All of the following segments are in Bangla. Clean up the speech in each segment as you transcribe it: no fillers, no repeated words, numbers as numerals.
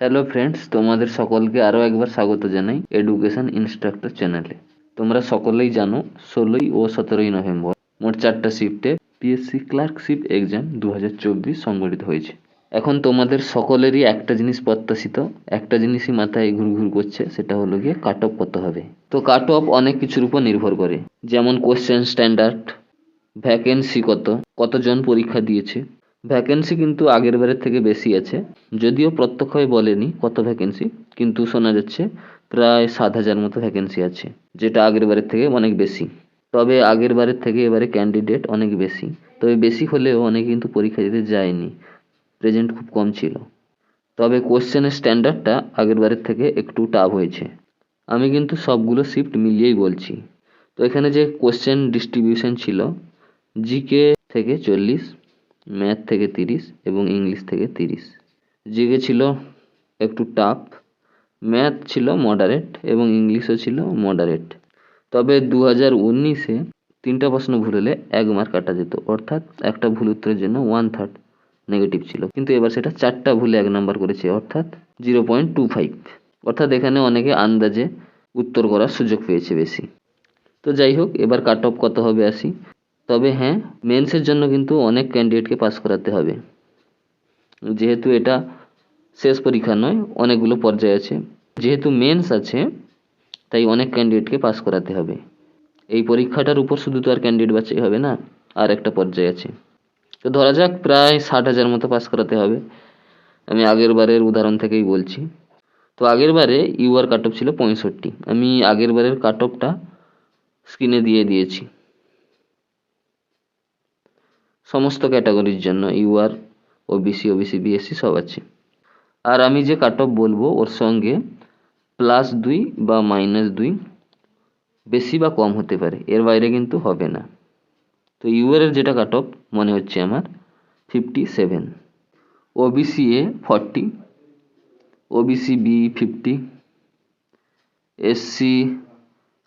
হ্যালো ফ্রেন্ডস, তোমাদের সকলকে আরও একবার স্বাগত জানাই এডুকেশন ইনস্ট্রাক্টর চ্যানেলে। তোমরা সকলেই জানো 16ই ও 17ই নভেম্বর মোট 4টা শিফটে পিএসসি ক্লার্কশিপ এক্সাম 2024 সংগঠিত হয়েছে। এখন তোমাদের সকলেরই একটা জিনিস প্রত্যাশিত, একটা জিনিসই মাথায় ঘুরঘুর করছে, সেটা হলো গিয়ে কাট অফ কত হবে। তো কাট অফ অনেক কিছুর উপর নির্ভর করে, যেমন কোশ্চেন স্ট্যান্ডার্ড, ভ্যাকেন্সি কতজন পরীক্ষা দিয়েছে। ভ্যাকেন্সি কিন্তু আগের বারের থেকে বেশি আছে, যদিও প্রত্যক্ষভাবে বলেনি কত ভ্যাকেন্সি, কিন্তু শোনা যাচ্ছে প্রায় 7,000 মতো ভ্যাকেন্সি আছে, যেটা আগের বারের থেকে অনেক বেশি। তবে আগের বারের থেকে এবারে ক্যান্ডিডেট অনেক বেশি, তবে বেশি হলেও অনেকে কিন্তু পরীক্ষা দিতে যায়নি, প্রেজেন্ট খুব কম ছিল। তবে কোশ্চেনের স্ট্যান্ডার্ডটা আগের বারের থেকে একটু টাফ হয়েছে। আমি কিন্তু সবগুলো শিফট মিলিয়েই বলছি। তো এখানে যে কোশ্চেন ডিস্ট্রিবিউশন ছিল, জিকে থেকে 40, ম্যাথ থেকে 30 এবং ইংলিশ থেকে 30। জিকে ছিল একটু টাফ, ম্যাথ ছিল মডারেট এবং ইংলিশও ছিল মডারেট। তবে 2019-এ 3টা প্রশ্ন ভুল হলে 1 মার্ক কাটা যেত, অর্থাৎ একটা ভুল উত্তরের জন্য 1/3 নেগেটিভ ছিল, কিন্তু এবার সেটা 4টা ভুলে 1 নাম্বার করেছে, অর্থাৎ 0.25। অর্থাৎ এখানে অনেকে আন্দাজে উত্তর করার সুযোগ পেয়েছে বেশি। তো যাই হোক, এবার কাট অফ কত হবে আসি। তবে হ্যাঁ, মেন্সের জন্য কিন্তু অনেক ক্যান্ডিডেটকে পাস করাতে হবে, যেহেতু এটা শেষ পরীক্ষা নয়, অনেকগুলো পর্যায়ে আছে। যেহেতু মেন্স আছে, তাই অনেক ক্যান্ডিডেটকে পাস করাতে হবে। এই পরীক্ষাটার উপর শুধু তো আর ক্যান্ডিডেট বাছাই হবে না, আর একটা পর্যায়ে আছে। তো ধরা যাক প্রায় 60,000 মতো পাস করাতে হবে। আমি আগের বারের উদাহরণ থেকেই বলছি। তো আগের বারে ইউআর কাট অফ ছিল 65। আমি আগের বারের কাট অফটা স্ক্রিনে দিয়ে দিয়েছি। সমস্ত ক্যাটাগরির জন্য ইউআর, ওবিসি, বিএসসি সব আছে। আর আমি যে কাট অফ বলবো ওর সঙ্গে +2 বা -2 বেশি বা কম হতে পারে, এর বাইরে কিন্তু হবে না। তো ইউআর এর যেটা কাট অফ মনে হচ্ছে আমার 57, OBC A 40, OBC B 50, SC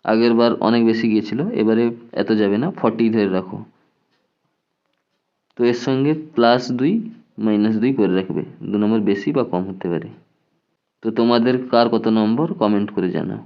আগের বার অনেক বেশি গিয়েছিল, এবারে এত যাবে না, 40 ধরে রাখো। তো এর সঙ্গে +2 -2 করে রাখবে, 2 নম্বর বেশি বা কম হতে পারে। তো তোমাদের কার কত নম্বর কমেন্ট করে জানাও।